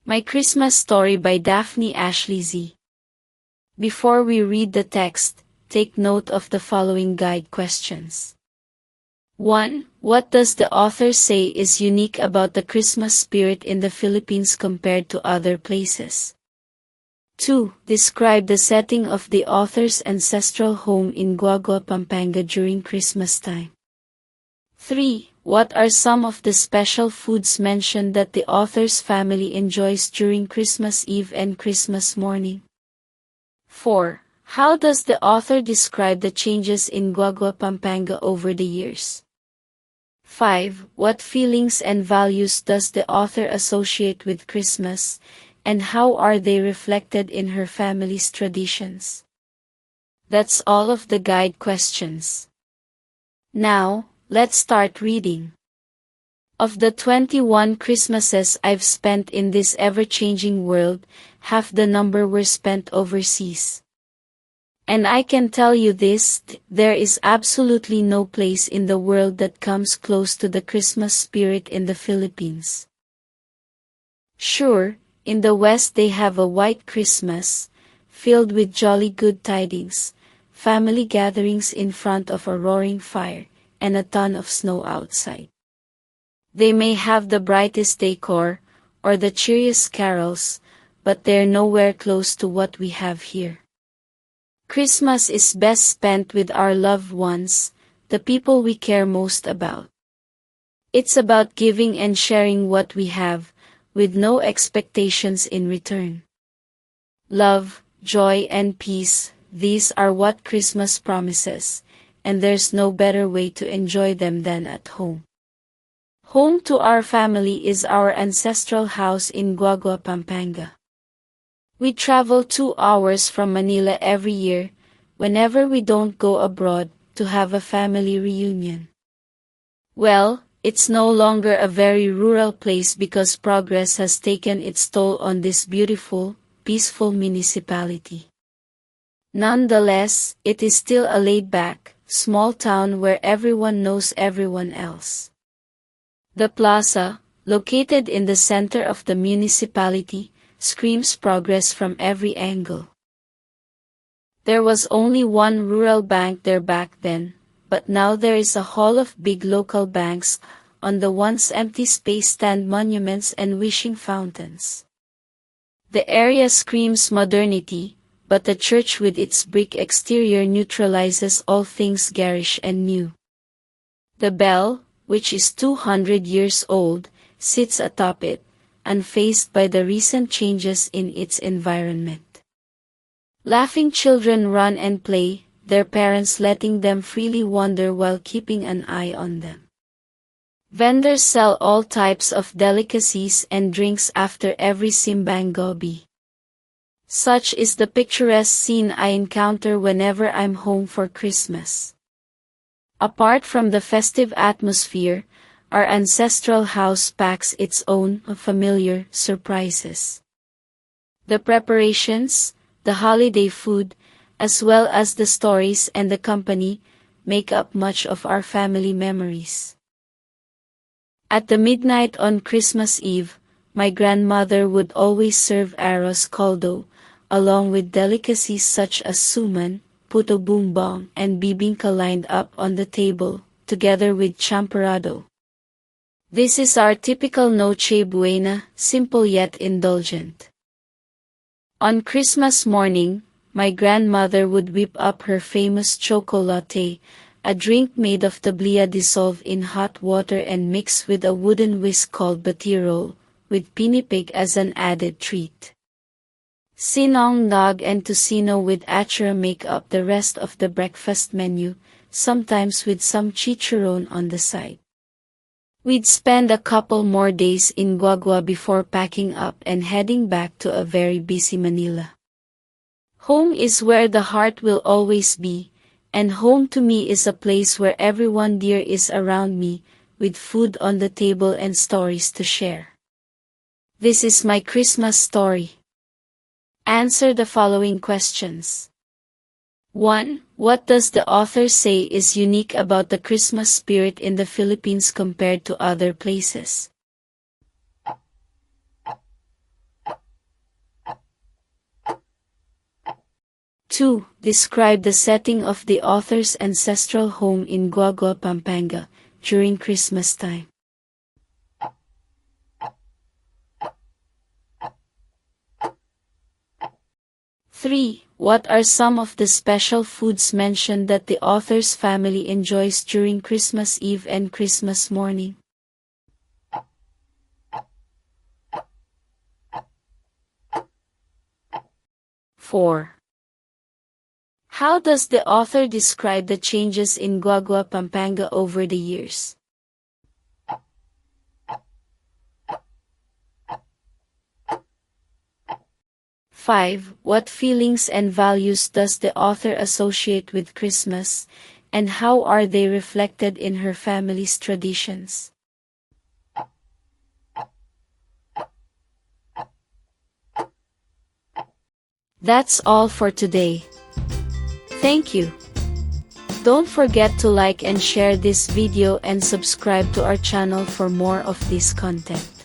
My Christmas Story by Daphne Ashley Z. Before we read the text, take note of the following guide questions. 1. What does the author say is unique about the Christmas spirit in the Philippines compared to other places? 2. Describe the setting of the author's ancestral home in Guagua, Pampanga during Christmas time. 3. What are some of the special foods mentioned that the author's family enjoys during Christmas Eve and Christmas morning? 4. How does the author describe the changes in Guagua, Pampanga over the years? 5. What feelings and values does the author associate with Christmas, and how are they reflected in her family's traditions? That's all of the guide questions. Now, let's start reading. Of the 21 Christmases I've spent in this ever-changing world, half the number were spent overseas. And I can tell you this, there is absolutely no place in the world that comes close to the Christmas spirit in the Philippines. Sure, in the West they have a white Christmas, filled with jolly good tidings, family gatherings in front of a roaring fire, and a ton of snow outside. They may have the brightest decor, or the cheeriest carols, but they're nowhere close to what we have here. Christmas is best spent with our loved ones, the people we care most about. It's about giving and sharing what we have, with no expectations in return. Love, joy and peace, these are what Christmas promises, and there's no better way to enjoy them than at home. Home to our family is our ancestral house in Guagua, Pampanga. We travel 2 hours from Manila every year, whenever we don't go abroad, to have a family reunion. Well, it's no longer a very rural place because progress has taken its toll on this beautiful, peaceful municipality. Nonetheless, it is still a laid-back, small town where everyone knows everyone else. The plaza, located in the center of the municipality, screams progress from every angle. There was only one rural bank there back then, but now there is a hall of big local banks, on the once empty space stand monuments and wishing fountains. The area screams modernity, but the church with its brick exterior neutralizes all things garish and new. The bell, which is 200 years old, sits atop it, unfazed by the recent changes in its environment. Laughing children run and play, their parents letting them freely wander while keeping an eye on them. Vendors sell all types of delicacies and drinks after every simbang gabi. Such is the picturesque scene I encounter whenever I'm home for Christmas. Apart from the festive atmosphere, our ancestral house packs its own familiar surprises. The preparations, the holiday food, as well as the stories and the company, make up much of our family memories. At the midnight on Christmas Eve, my grandmother would always serve arroz caldo, along with delicacies such as suman, puto bumbong, and bibingka lined up on the table, together with champorado. This is our typical Noche Buena, simple yet indulgent. On Christmas morning, my grandmother would whip up her famous chocolate, a drink made of tablilla dissolved in hot water and mixed with a wooden whisk called batirol, with pinipig as an added treat. Sinong nog and tocino with achara make up the rest of the breakfast menu, sometimes with some chicharron on the side. We'd spend a couple more days in Guagua before packing up and heading back to a very busy Manila. Home is where the heart will always be, and home to me is a place where everyone dear is around me, with food on the table and stories to share. This is my Christmas story. Answer the following questions. 1. What does the author say is unique about the Christmas spirit in the Philippines compared to other places? 2. Describe the setting of the author's ancestral home in Guagua, Pampanga, during Christmas time. 3. What are some of the special foods mentioned that the author's family enjoys during Christmas Eve and Christmas morning? 4. How does the author describe the changes in Guagua, Pampanga over the years? 5. What feelings and values does the author associate with Christmas, and how are they reflected in her family's traditions? That's all for today. Thank you. Don't forget to like and share this video and subscribe to our channel for more of this content.